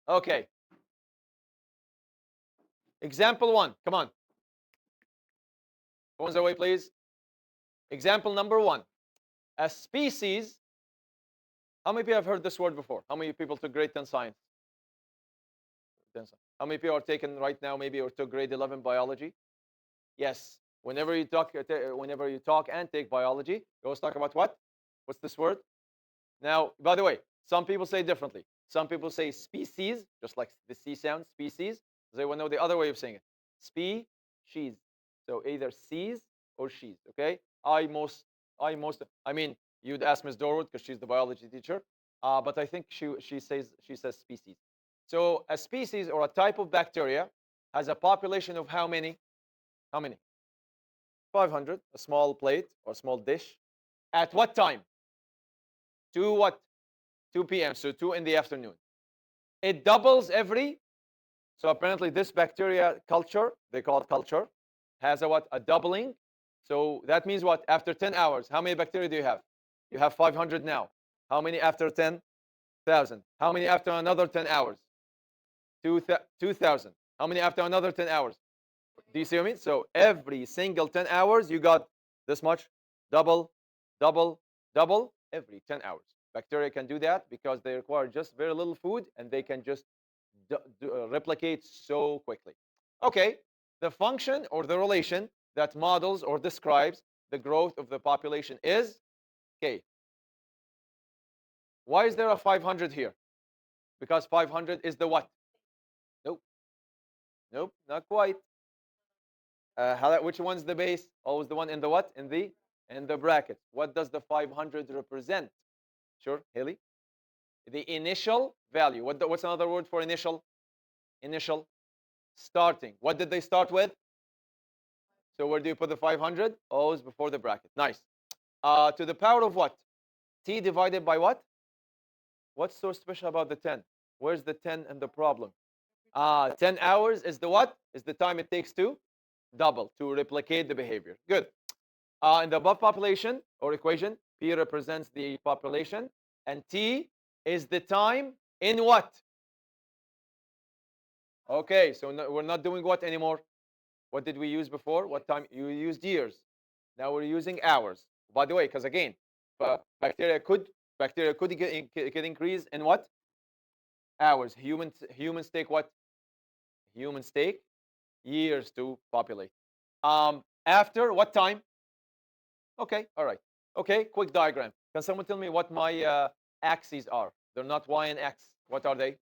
Okay. Example 1. Come on. Phones away, please. Example number 1. A species. How many people have heard this word before? How many people took grade 10 science? How many people are taking right now, maybe, or took grade 11 biology? Yes. Whenever you talk and take biology, you always talk about what? What's this word? Now, by the way, some people say differently. Some people say species, just like the C sound, species. They will know the other way of saying it. Species. So either sees or she's. Okay. I mean, you'd ask Miss Dorwood because she's the biology teacher. But I think she says species. So a species or a type of bacteria has a population of how many? How many? 500. A small plate or small dish. At what time? 2 what? 2 p.m. So 2 in the afternoon. It doubles every. So apparently this bacteria culture, they call it culture, has a what? A doubling. So that means what? After 10 hours, how many bacteria do you have? You have 500 now. How many after 10,000? How many after another 10 hours? 2,000. How many after another 10 hours? Do you see what I mean? So every single 10 hours, you got this much. Double, double, double every 10 hours. Bacteria can do that because they require just very little food and they can just replicate so quickly. Okay, the function or the relation that models or describes the growth of the population is K. Why is there a 500 here? Because 500 is the what? Nope, nope, not quite. Which one's the base? Always the one in the what? In the bracket. What does the 500 represent? Sure, Haley. The initial value. What's another word for initial? Initial. Starting. What did they start with? So where do you put the 500? Always before the bracket. Nice. To the power of what? T divided by what? What's so special about the 10? Where's the 10 and the problem? 10 hours is the what? Is the time it takes to double, to replicate the behavior. Good. In the above population or equation, P represents the population, and T is the time in what? Okay, so no, we're not doing what anymore? What did we use before? What time? You used years. Now we're using hours. By the way, because again, bacteria could get increase in what? Hours. Humans take what? Humans take years to populate. After what time? Okay, all right. Okay, quick diagram. Can someone tell me what my axes are? They're not y and x. What are they?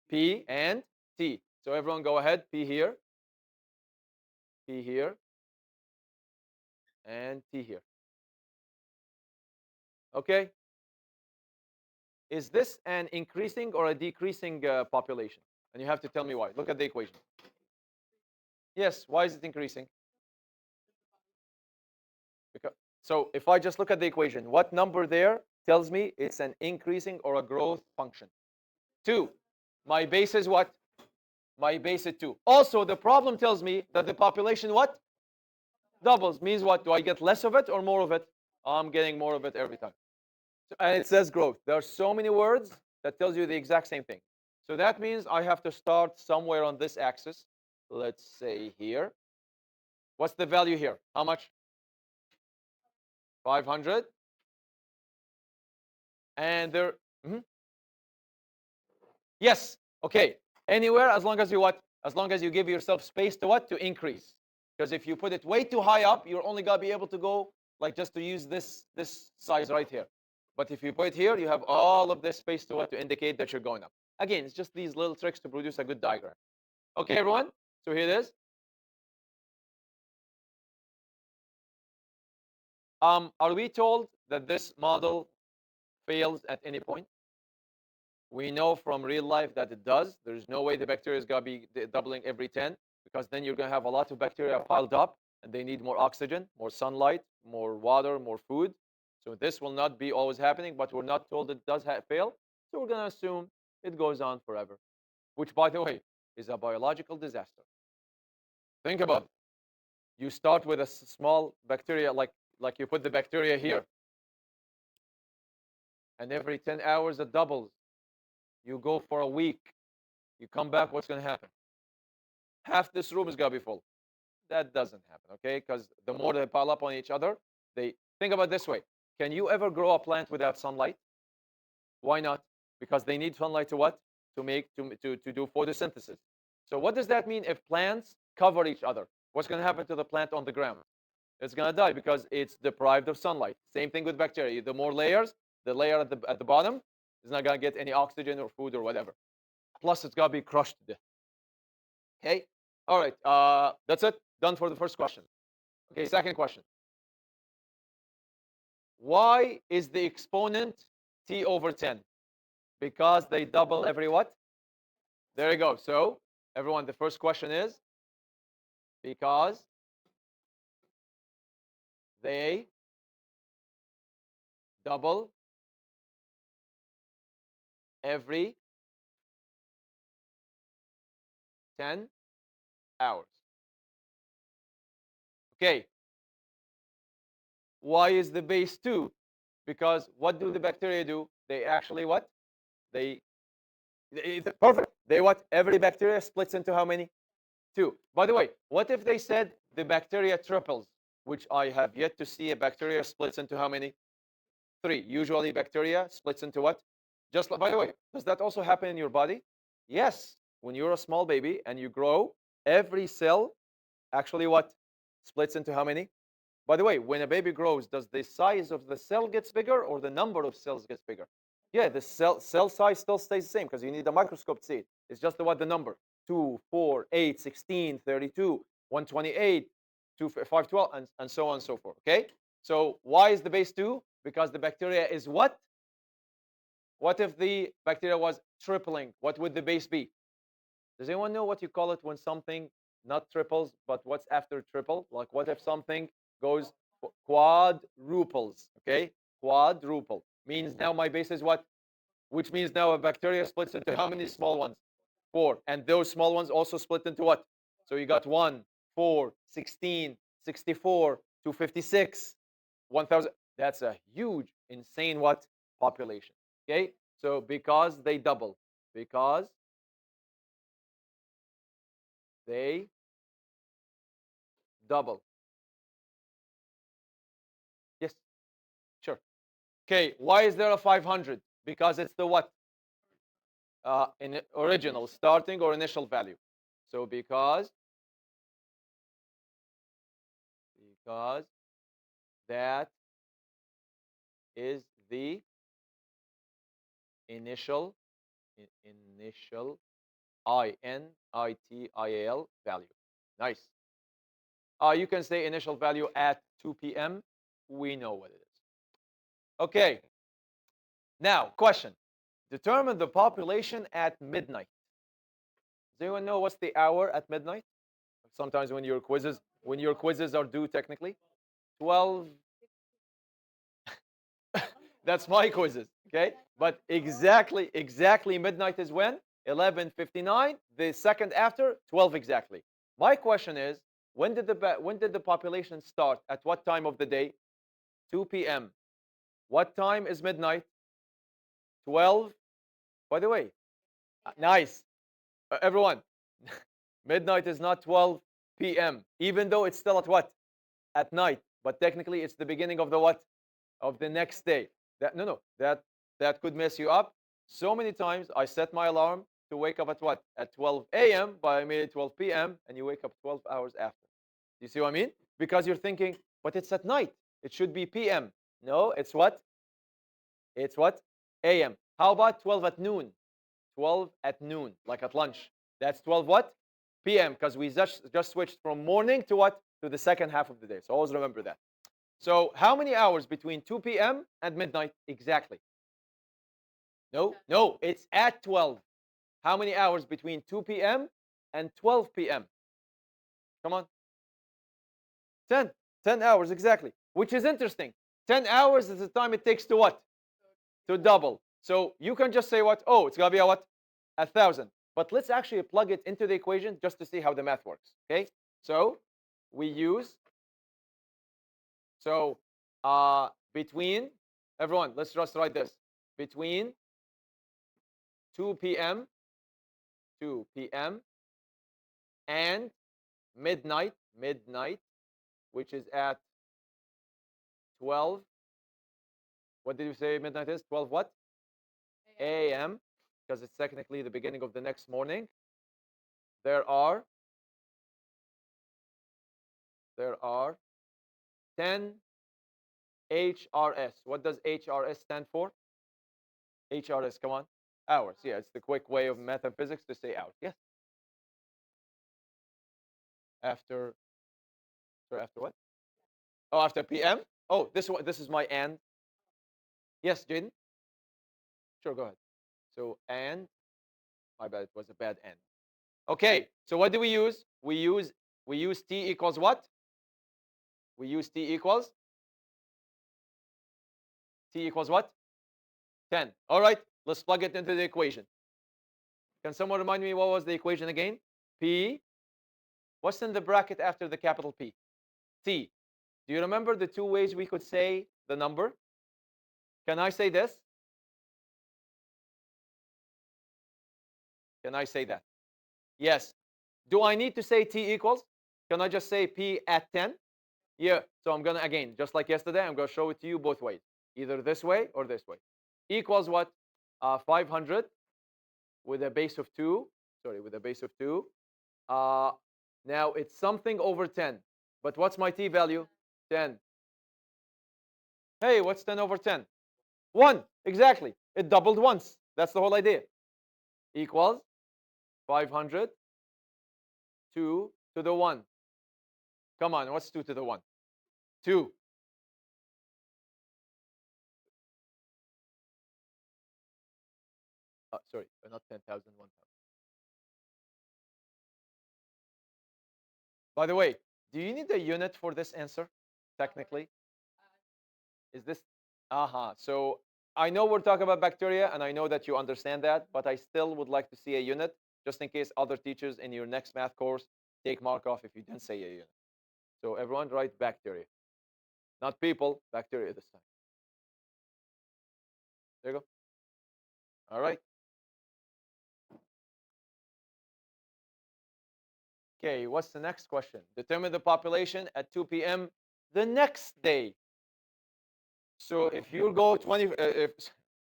P and T. So everyone go ahead. P here, and T here. Okay. Is this an increasing or a decreasing population? And you have to tell me why. Look at the equation. Yes, why is it increasing? Because, so if I just look at the equation, what number there tells me it's an increasing or a growth function? 2. My base is what? My base is 2. Also, the problem tells me that the population what? Doubles. Means what? Do I get less of it or more of it? I'm getting more of it every time. And it says growth. There are so many words that tells you the exact same thing. So that means I have to start somewhere on this axis. Let's say here. What's the value here? How much? 500. And there. Mhm. Yes. Okay. Anywhere as long as you what? As long as you give yourself space to what? To increase. Because if you put it way too high up, you're only gonna be able to go like just to use this size right here. But if you put it here, you have all of this space to what? To indicate that you're going up. Again, it's just these little tricks to produce a good diagram. Okay, everyone. So here it is. Are we told that this model fails at any point? We know from real life that it does. There's no way the bacteria is going to be doubling every 10 because then you're going to have a lot of bacteria piled up and they need more oxygen, more sunlight, more water, more food. So this will not be always happening, but we're not told it does fail. So we're going to assume it goes on forever, which, by the way, is a biological disaster. Think about it. You start with a small bacteria, like you put the bacteria here, and every 10 hours it doubles. You go for a week. You come back, what's going to happen? Half this room is going to be full. That doesn't happen, okay? Because the more they pile up on each other, they think about it this way. Can you ever grow a plant without sunlight? Why not? Because they need sunlight to what? To do photosynthesis. So what does that mean if plants cover each other? What's going to happen to the plant on the ground? It's going to die because it's deprived of sunlight. Same thing with bacteria. The more layers, the layer at the bottom is not going to get any oxygen or food or whatever. Plus, it's going to be crushed to death. Okay? All right. That's it. Done for the first question. Okay, second question. Why is the exponent t over 10? Because they double every what? There you go. So, everyone, the first question is because they double every 10 hours. Okay. Why is the base 2? Because what do the bacteria do? They actually what? Perfect. They what? Every bacteria splits into how many? 2. By the way, what if they said the bacteria triples, which I have yet to see a bacteria splits into how many? 3. Usually bacteria splits into what? Just like, by the way, does that also happen in your body? Yes. When you're a small baby and you grow, every cell actually what? Splits into how many? By the way, when a baby grows, does the size of the cell gets bigger or the number of cells gets bigger? Yeah, the cell size still stays the same because you need a microscope to see it. It's just the number 2, 4, 8, 16, 32, 128, 2, 512, and so on and so forth. Okay? So why is the base 2? Because the bacteria is what? What if the bacteria was tripling? What would the base be? Does anyone know what you call it when something not triples, but what's after triple? Like what if something goes quadruples? Okay, quadruple means now my base is what? Which means now a bacteria splits into how many small ones? 4. And those small ones also split into what? So you got 1, 4, 16, 64, 256, 1000. That's a huge, insane what? Population. Okay, so because they double, because they double. Yes, sure. Okay, why is there a 500? Because it's the what? In original starting or initial value. So because that is the initial initial INITIAL value. Nice. You can say initial value at 2 p.m. We know what it is. Okay. Now, question. Determine the population at midnight. Does anyone know what's the hour at midnight? Sometimes when your quizzes are due technically, 12. That's my quizzes, okay? But exactly midnight is when? 11:59. The second after 12 exactly. My question is, when did the population start? At what time of the day? 2 p.m. What time is midnight? 12. By the way, nice. Everyone, midnight is not 12 p.m. Even though it's still at what? At night. But technically it's the beginning of the what? Of the next day. That could mess you up. So many times I set my alarm to wake up at what? At 12 a.m., but I made it 12 p.m. and you wake up 12 hours after. You see what I mean? Because you're thinking, but it's at night. It should be p.m. No, it's what? It's what? a.m. How about 12 at noon? 12 at noon, like at lunch. That's 12 what? p.m. Because we just switched from morning to what? To the second half of the day. So always remember that. So how many hours between 2 p.m. and midnight exactly? No, it's at 12. How many hours between 2 p.m. and 12 p.m.? Come on. 10. 10 hours exactly, which is interesting. 10 hours is the time it takes to what? To double. So you can just say what? Oh, it's going to be a what? 1,000. But let's actually plug it into the equation just to see how the math works. Okay? So we use, so between, everyone, let's just write this. Between 2 p.m. 2 p.m. and midnight, which is at 12. What did you say midnight is? 12 what? A.m. Because it's technically the beginning of the next morning. There are 10 HRS. What does HRS stand for? HRS, come on. Hours. Yeah, it's the quick way of math and physics to say hours. Yes. After, sorry, after what? Oh, after PM? Oh, this is my and. Yes, Jaden? Sure, go ahead. So, and, my bad, it was a bad and. Okay, so what do we use? We use T equals what? We use T equals what? 10. All right, let's plug it into the equation. Can someone remind me what was the equation again? P. What's in the bracket after the capital P? T. Do you remember the two ways we could say the number? Can I say this? Can I say that? Yes. Do I need to say T equals? Can I just say P at 10? Yeah. So I'm going to, again, just like yesterday, I'm going to show it to you both ways. Either this way or this way. Equals what? 500 with a base of 2. Sorry, with a base of 2. Uh, now it's something over 10. But what's my T value? 10. Hey, what's 10 over 10? 1. Exactly. It doubled once. That's the whole idea. Equals 500, 2 to the 1. Come on, what's 2 to the 1? 2. Sorry, not 10,000, 1,000. By the way, do you need a unit for this answer? Technically, is this? So I know we're talking about bacteria, and I know that you understand that, but I still would like to see a unit, just in case other teachers in your next math course take mark off if you didn't say a unit. So everyone write bacteria, not people, bacteria this time. There you go. All right. Okay, what's the next question? Determine the population at 2 p.m. the next day. So if you go 20,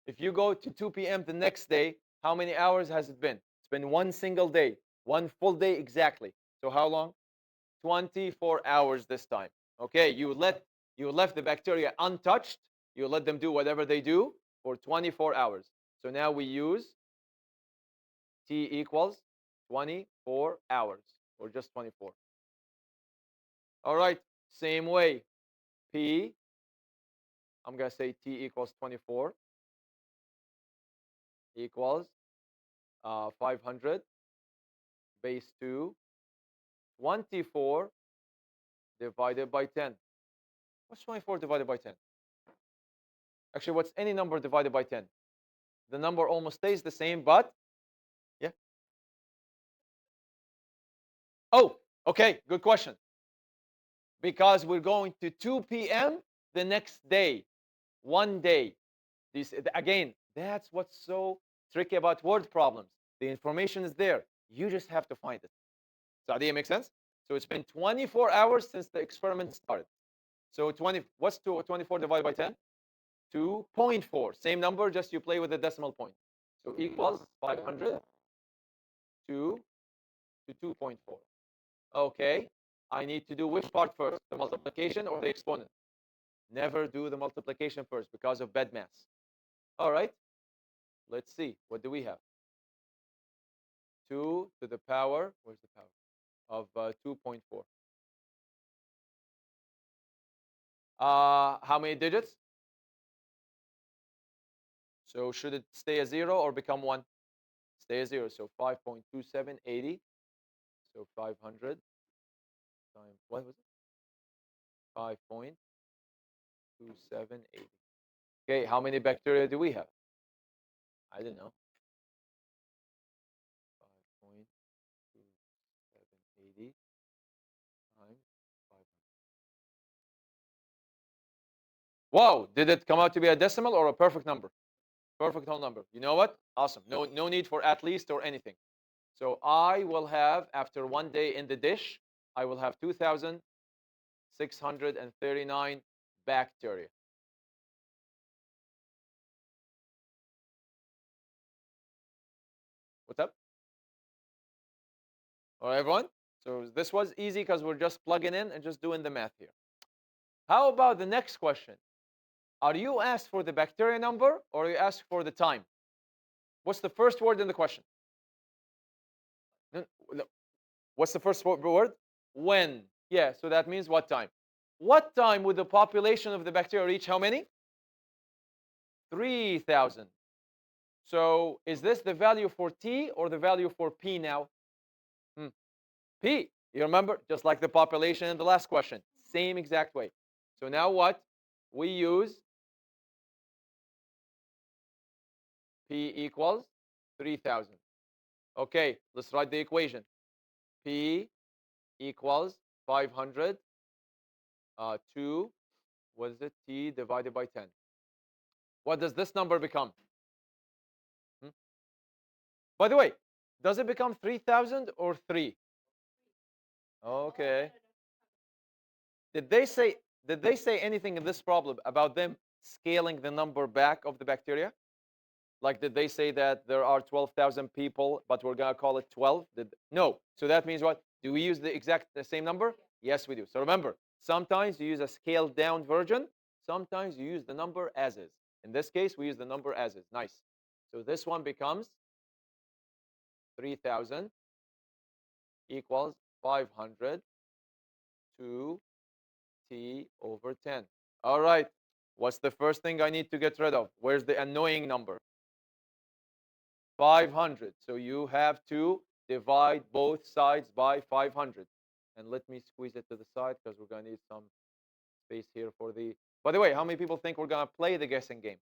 if you go to 2 p.m. the next day, how many hours has it been? It's been one single day, one full day exactly. So how long? 24 hours this time. Okay, you left the bacteria untouched. You let them do whatever they do for 24 hours. So now we use T equals 24 hours or just 24. All right, same way. P, I'm going to say T equals 24 equals 500 base 2, 24 divided by 10. What's 24 divided by 10? Actually, what's any number divided by 10? The number almost stays the same, but yeah. Oh, okay, good question. Because we're going to 2 p.m. the next day, one day. This, again, that's what's so tricky about word problems. The information is there. You just have to find it. So, idea makes sense? So it's been 24 hours since the experiment started. So 20, what's 24 divided by 10? 2.4. Same number, just you play with the decimal point. So equals 500 to 2.4. Okay, I need to do which part first, the multiplication or the exponent? Never do the multiplication first because of bad maths. All right, let's see. What do we have? 2 to the power, where's the power? Of 2.4. How many digits? So should it stay a 0 or become 1? Stay a 0. So 5.2780. So 500 times, what was it? 5.2780. Okay, how many bacteria do we have? I don't know. 5.2780 times 500. Wow, did it come out to be a decimal or a perfect number? Perfect whole number. You know what? Awesome. No need for at least or anything. So I will have, after 1 day in the dish, I will have 2,639 bacteria. What's up? All right, everyone? So this was easy because we're just plugging in and just doing the math here. How about the next question? Are you asked for the bacteria number or are you asked for the time? What's the first word in the question? No. What's the first word? When. Yeah, so that means what time? What time would the population of the bacteria reach how many? 3,000. So is this the value for T or the value for P now? Hmm. P. You remember? Just like the population in the last question. Same exact way. So now what? We use P equals 3,000. Okay, let's write the equation. P equals 500 to, what is it? T divided by 10. What does this number become? Hmm? By the way, does it become 3,000 or 3? Okay. Did they say did they say anything in this problem about them scaling the number back of the bacteria? Like, did they say that there are 12,000 people, but we're gonna call it 12? No. So that means what? Do we use the same number? Yes, we do. So remember, sometimes you use a scaled down version. Sometimes you use the number as is. In this case, we use the number as is. Nice. So this one becomes 3,000 equals 500 to T over 10. All right. What's the first thing I need to get rid of? Where's the annoying number? 500. So you have to divide both sides by 500. And let me squeeze it to the side because we're going to need some space here for the... By the way, how many people think we're going to play the guessing game?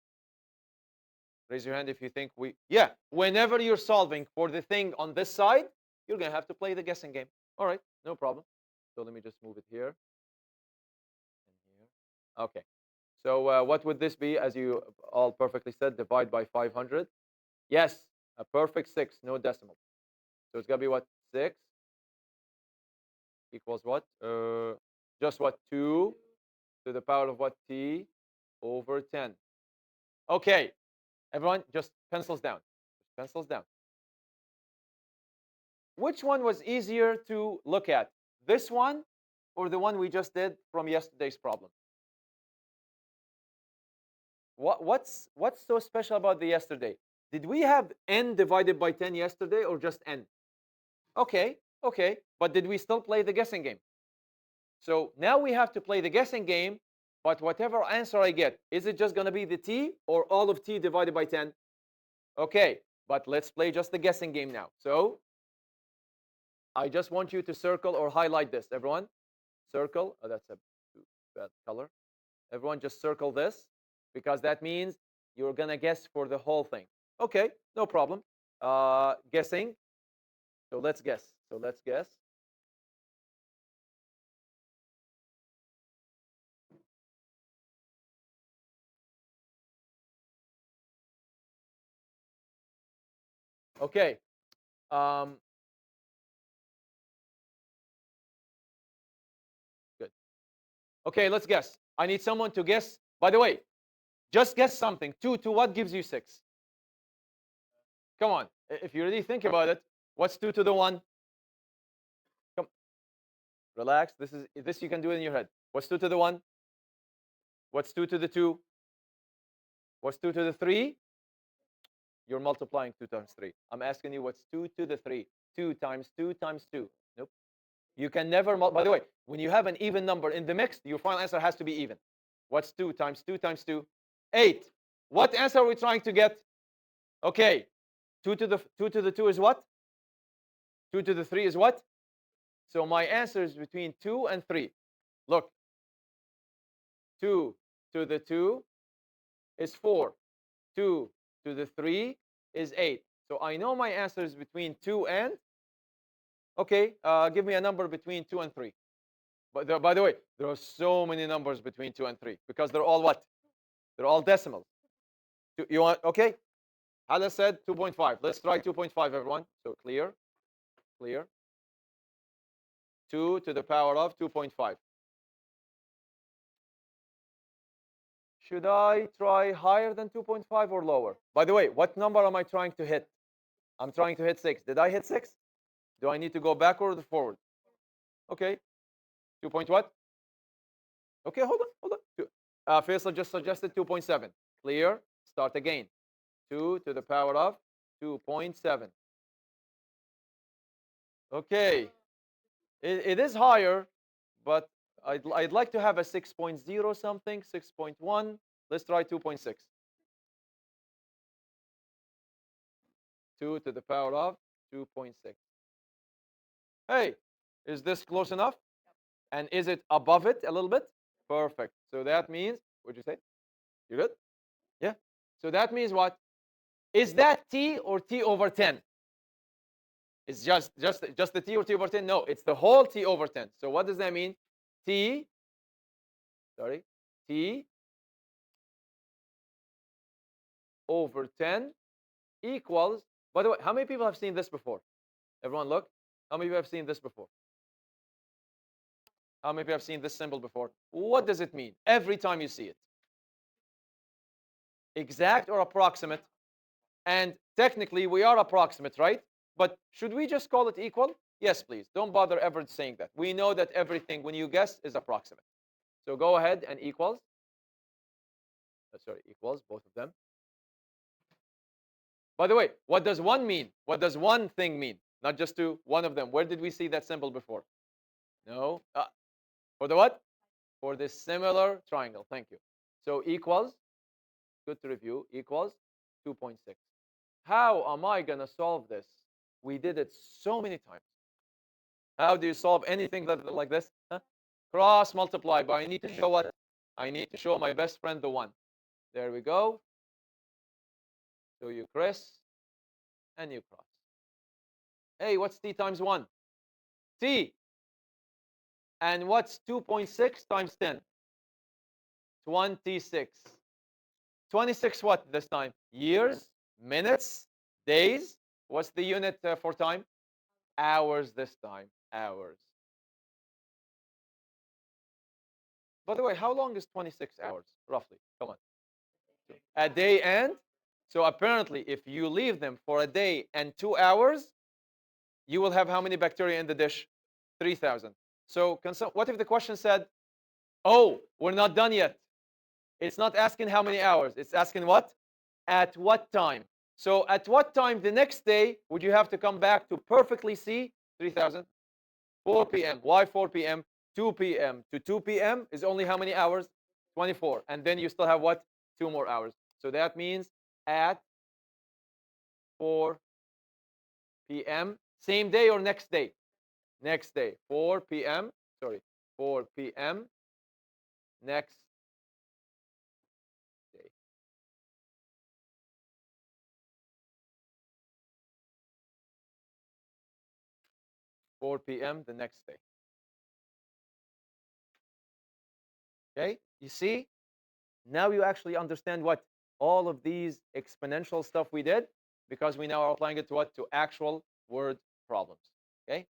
Raise your hand if you think we... Yeah, whenever you're solving for the thing on this side, you're going to have to play the guessing game. All right, no problem. So let me just move it here and here. Okay. So what would this be, as you all perfectly said, divide by 500? Yes, a perfect 6, no decimal. So it's going to be what? 6 equals what? Just what? 2 to the power of what? T over 10. Okay, everyone, just pencils down. Just pencils down. Which one was easier to look at? This one or the one we just did from yesterday's problem? What's so special about the yesterday? Did we have n divided by 10 yesterday or just n? Okay, okay. But did we still play the guessing game? So now we have to play the guessing game, but whatever answer I get, is it just going to be the t or all of t divided by 10? Okay, but let's play just the guessing game now. So I just want you to circle or highlight this, everyone. Circle. Oh, that's a bad color. Everyone just circle this because that means you're going to guess for the whole thing. Okay, no problem. Guessing. So let's guess. So let's guess. Okay. Um, Good. Okay, let's guess. I need someone to guess. By the way, just guess something. 2 to what gives you 6? Come on. If you really think about it, what's 2 to the 1? Come, relax. This you can do in your head. What's 2 to the 1? What's 2 to the 2? What's 2 to the 3? You're multiplying 2 times 3. I'm asking you what's 2 to the 3? 2 times 2 times 2. Nope. You can never by the way, when you have an even number in the mix, your final answer has to be even. What's 2 times 2 times 2? 8. What answer are we trying to get? Okay. 2 to the 2 is what? 2 to the 3 is what? So my answer is between 2 and 3. Look. 2 to the 2 is 4. 2 to the 3 is 8. So I know my answer is between 2 and... Okay, give me a number between 2 and 3. But by the way, there are so many numbers between 2 and 3 because they're all what? They're all decimals. You want, okay? Hala said 2.5. Let's try 2.5, everyone. So clear. clear. 2 to the power of 2.5. Should I try higher than 2.5 or lower? By the way, what number am I trying to hit? I'm trying to hit 6. Did I hit 6? Do I need to go backward or forward? Okay. 2 point what? Okay, hold on. Faisal just suggested 2.7. Clear. Start again. 2 to the power of 2.7. Okay. It is higher, but I'd like to have a 6.0 something, 6.1. Let's try 2.6. 2 to the power of 2.6. Hey, is this close enough? And is it above it a little bit? Perfect. So that means, what'd you say? You good? Yeah. So that means what? Is that t or t over 10? It's just the t or t over 10? No, it's the whole t over 10. So what does that mean? T, sorry, t over 10 equals, by the way, how many people have seen this before? Everyone look. How many people have seen this before? How many people have seen this symbol before? What does it mean every time you see it? Exact or approximate? And technically, we are approximate, right? But should we just call it equal? Yes, please. Don't bother ever saying that. We know that everything, when you guess, is approximate. So go ahead and equals. Sorry, equals, both of them. By the way, what does one mean? What does one thing mean? Not just to one of them. Where did we see that symbol before? No. For the what? For this similar triangle. Thank you. So equals, good to review, equals 2.6. How am I going to solve this? We did it so many times. How do you solve anything like this? Huh? Cross multiply, but I need to show what? I need to show my best friend the 1. There we go. So you Chris, and you cross. Hey, what's t times 1? T. And what's 2.6 times 10? 26. 26 what this time? Years, minutes, days. What's the unit for time? Hours this time. Hours. By the way, how long is 26 hours, roughly? Come on. A day and? So apparently, if you leave them for a day and 2 hours, you will have how many bacteria in the dish? 3,000. So what if the question said, oh, we're not done yet? It's not asking how many hours. It's asking what? At what time? So at what time the next day would you have to come back to perfectly see 3,000? 4 p.m. Why 4 p.m.? 2 p.m. to 2 p.m. is only how many hours? 24. And then you still have what? 2 more hours. So that means at 4 p.m. Same day or next day? Next day. 4 p.m. Sorry. 4 p.m. next day. 4 p.m. the next day. Okay? You see? Now you actually understand what all of these exponential stuff we did, because we now are applying it to what? To actual word problems. Okay?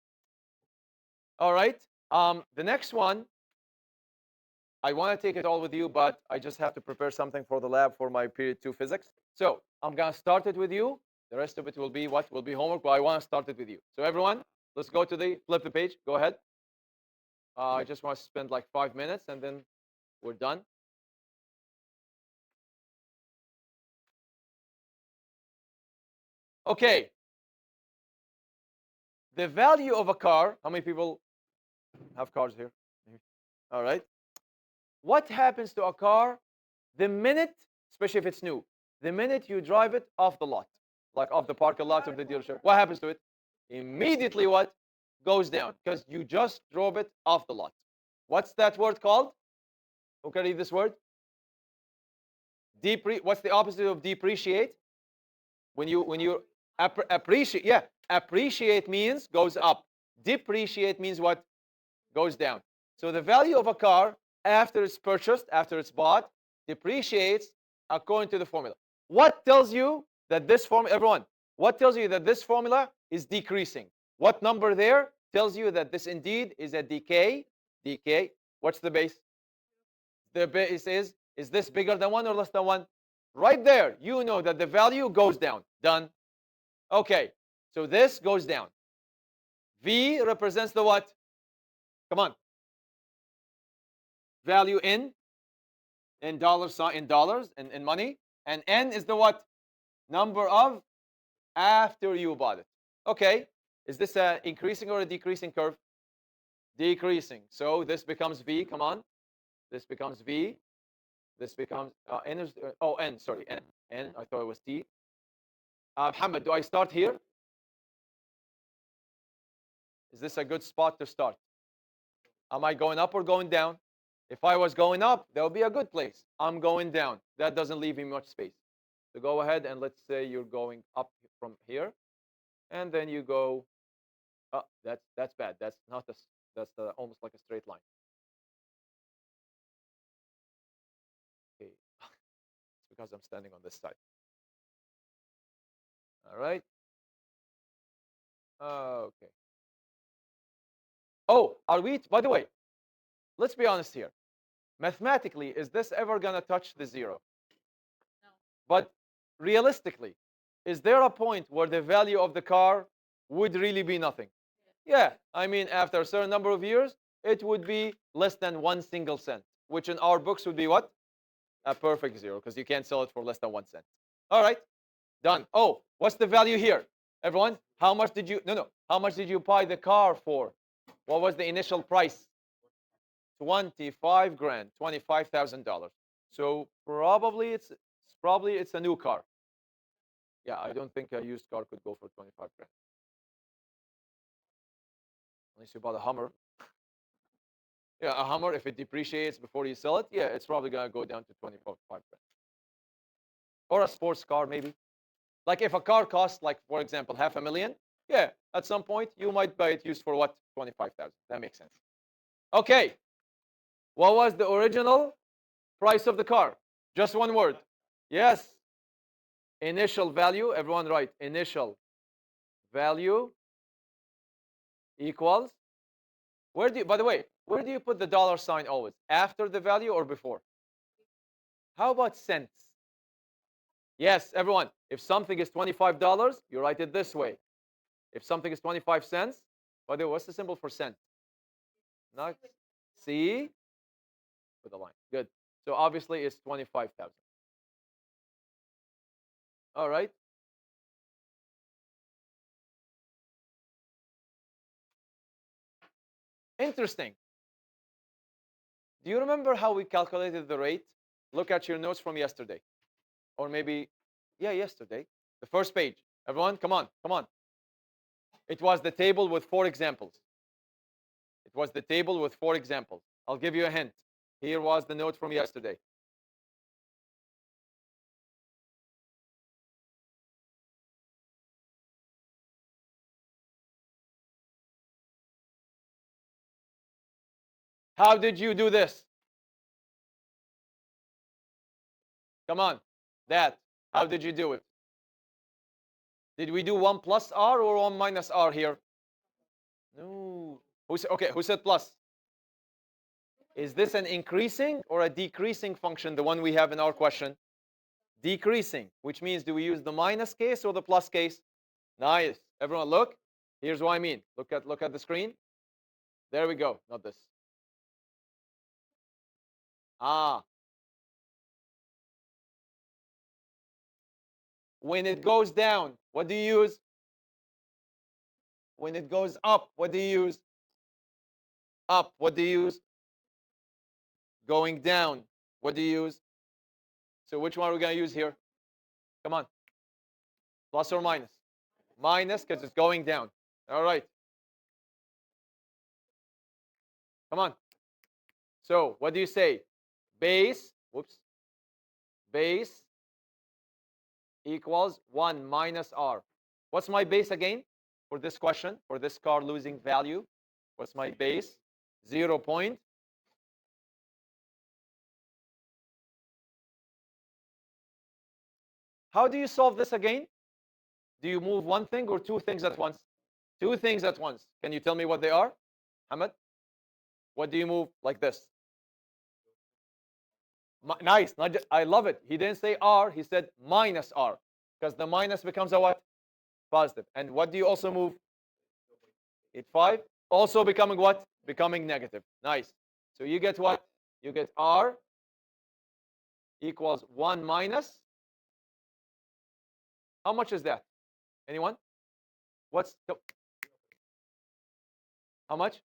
All right. The next one, I want to take it all with you, but I just have to prepare something for the lab for my period 2 physics. So I'm going to start it with you. The rest of it will be what? Will be homework, but I want to start it with you. So everyone, let's go to flip the page. Go ahead. I just want to spend like 5 minutes and then we're done. Okay. The value of a car, how many people have cars here? All right. What happens to a car the minute, especially if it's new, the minute you drive it off the lot, like off the parking lot of the dealership? What happens to it? Immediately what? Goes down, because you just drove it off the lot. What's that word called? Who can read this word? What's the opposite of depreciate? When you appreciate, yeah, appreciate means goes up. Depreciate means what? Goes down. So the value of a car after it's purchased, after it's bought, depreciates according to the formula. What tells you that this formula, everyone, what tells you that this formula is decreasing? What number there tells you that this indeed is a decay? Decay. What's the base? The base is this bigger than 1 or less than 1? Right there, you know that the value goes down. Done. Okay, so this goes down. V represents the what? Come on. Value in dollar sign, in dollars, in money. And N is the what? Number of after you bought it. Okay, is this a increasing or a decreasing curve? Decreasing. So this becomes V. Come on. This becomes V. This becomes N. Is, oh, N. Sorry, N. N. I thought it was T. Muhammad, do I start here? Is this a good spot to start? Am I going up or going down? If I was going up, that would be a good place. I'm going down. That doesn't leave me much space. So go ahead and let's say you're going up from here, and then you go. Oh, that's bad. That's not a. That's almost like a straight line. Okay, it's because I'm standing on this side. All right. Okay. Oh, are we? By the way, let's be honest here. Mathematically, is this ever gonna touch the zero? But realistically, is there a point where the value of the car would really be nothing? Yeah, I mean, after a certain number of years, it would be less than 1 single cent, which in our books would be what? A perfect zero, because you can't sell it for less than 1 cent. All right, done. Oh, what's the value here? Everyone, how much did you, no, how much did you buy the car for? What was the initial price? 25 grand, $25,000. So probably it's a new car. Yeah, I don't think a used car could go for 25 grand. Unless you bought a Hummer. Yeah, a Hummer, if it depreciates before you sell it, yeah, it's probably gonna go down to 25 grand. Or a sports car, maybe. Like if a car costs, like for example, 500,000, yeah, at some point you might buy it used for what? 25,000. That makes sense. Okay. What was the original price of the car? Just one word. Yes. Initial value. Everyone right. Initial value equals. Where do you, by the way, where do you put the dollar sign always? After the value or before? How about cents? Yes, everyone. If something is $25, you write it this way. If something is 25 cents, by the way, what's the symbol for cent? Not C with a line. Good. So obviously it's 25,000. All right. Interesting. Do you remember how we calculated the rate? Look at your notes from yesterday. Or maybe, yeah, yesterday. The first page. Everyone, come on, come on. It was the table with 4 examples. It was the table with 4 examples. I'll give you a hint. Here was the note from yesterday. How did you do this? Come on. That. How did you do it? Did we do 1 plus r or 1 minus r here? No. Who said, okay, who said plus? Is this an increasing or a decreasing function, the one we have in our question? Decreasing, which means do we use the minus case or the plus case? Nice. Everyone look. Here's what I mean. Look at the screen. There we go. Not this. Ah. When it goes down, what do you use? When it goes up, what do you use? Up, what do you use? Going down, what do you use? So which one are we going to use here? Come on. Plus or minus? Minus because it's going down. All right. Come on. So what do you say? Base, whoops, base equals 1 minus r. What's my base again for this question, for this car losing value? What's my base? 0 point. How do you solve this again? Do you move one thing or two things at once? Two things at once. Can you tell me what they are, Ahmed? What do you move like this? Nice. Not just, I love it. He didn't say R. He said minus R, because the minus becomes a what? Positive. And what do you also move? 8, 5. Also becoming what? Becoming negative. Nice. So you get what? You get R equals 1 minus. How much is that? Anyone? What's how much?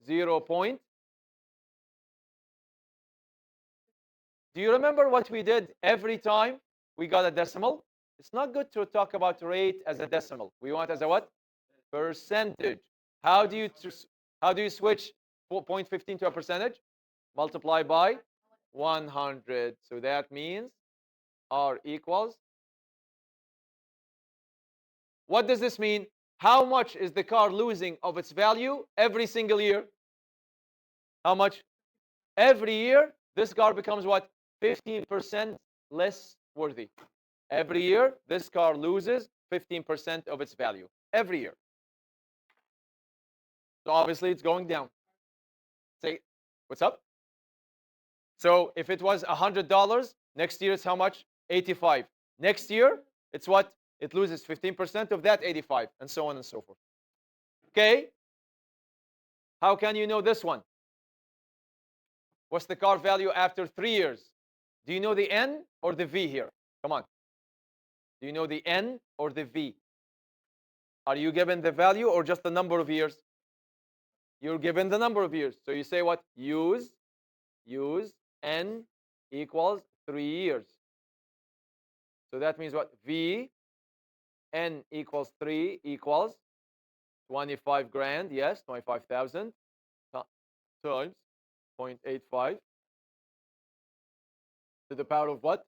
0 point. Do you remember what we did every time we got a decimal? It's not good to talk about rate as a decimal. We want as a what? Percentage. How do you switch 0.15 to a percentage? Multiply by 100. So that means R equals. What does this mean? How much is the car losing of its value every single year? How much? Every year, this car becomes what? 15% less worthy. Every year, this car loses 15% of its value. Every year. So obviously, it's going down. Say, what's up? So if it was $100, next year it's how much? 85. Next year, it's what? It loses 15% of that 85, and so on and so forth. Okay? How can you know this one? What's the car value after 3 years? Do you know the N or the V here? Come on. Do you know the N or the V? Are you given the value or just the number of years? You're given the number of years. So you say what? Use N equals 3 years. So that means what? V N equals 3 equals 25 grand. Yes, 25,000 times 0.85 to the power of what?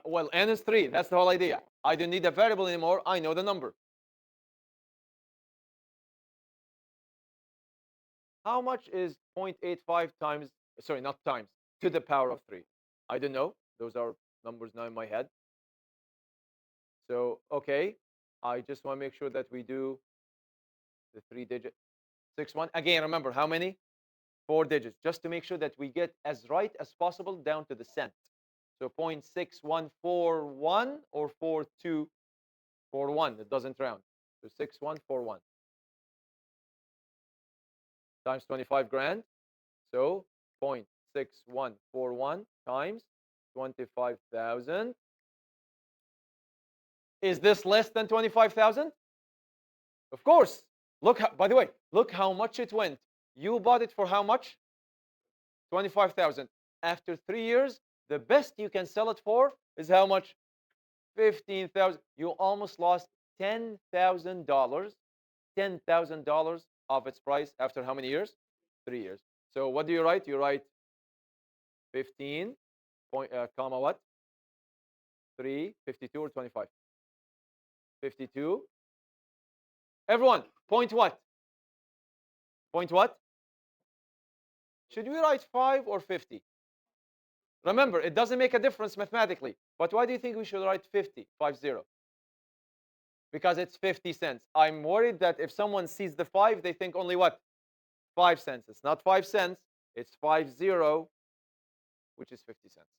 Well, N is 3. That's the whole idea. I don't need a variable anymore. I know the number. How much is 0.85 times, sorry, not times, to the power of 3? I don't know. Those are numbers now in my head. So, okay. I just want to make sure that we do the 3-digit 6-1. Again, remember, how many? 4 digits, just to make sure that we get as right as possible down to the cent. So 0.6141 or 4241. It doesn't round. So 6141 times 25 grand. So 0.6141 times 25,000. Is this less than 25,000? Of course. Look, by the way, look how much it went. You bought it for how much? 25,000. After 3 years, the best you can sell it for is how much? 15,000. You almost lost $10,000. $10,000 of its price after how many years? 3 years. So what do you write? You write 15 point, comma what? 3, 52 or 25? 52. Everyone, point what? Point what? Should we write 5 or 50? Remember, it doesn't make a difference mathematically. But why do you think we should write 50, 50? Because it's 50 cents. I'm worried that if someone sees the 5, they think only what? 5 cents. It's not 5 cents. It's 50, which is 50 cents.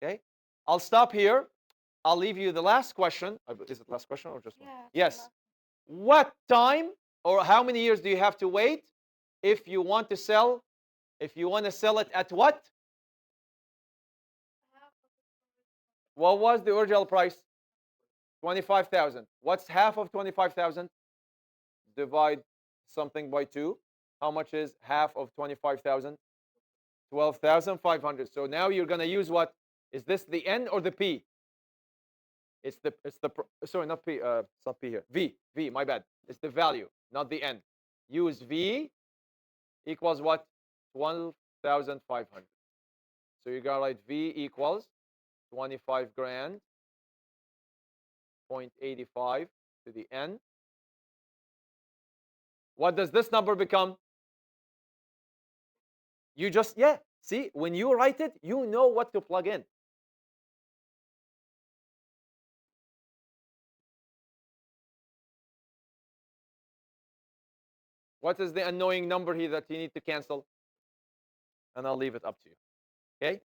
Okay? I'll stop here. I'll leave you the last question. Is it last question or just one? Yes. What time or how many years do you have to wait if you want to sell? If you want to sell it at what? What was the original price? 25,000. What's half of 25,000? Divide something by 2. How much is half of 25,000? 12,500. So now you're going to use what? Is this the N or the P? It's the sorry, not P, it's not P here. V, my bad. It's the value, not the N. Use V equals what? 12,500. So you got to write V equals 25 grand, 0.85 to the N. What does this number become? You just, yeah, see, when you write it, you know what to plug in. What is the annoying number here that you need to cancel? And I'll leave it up to you. Okay.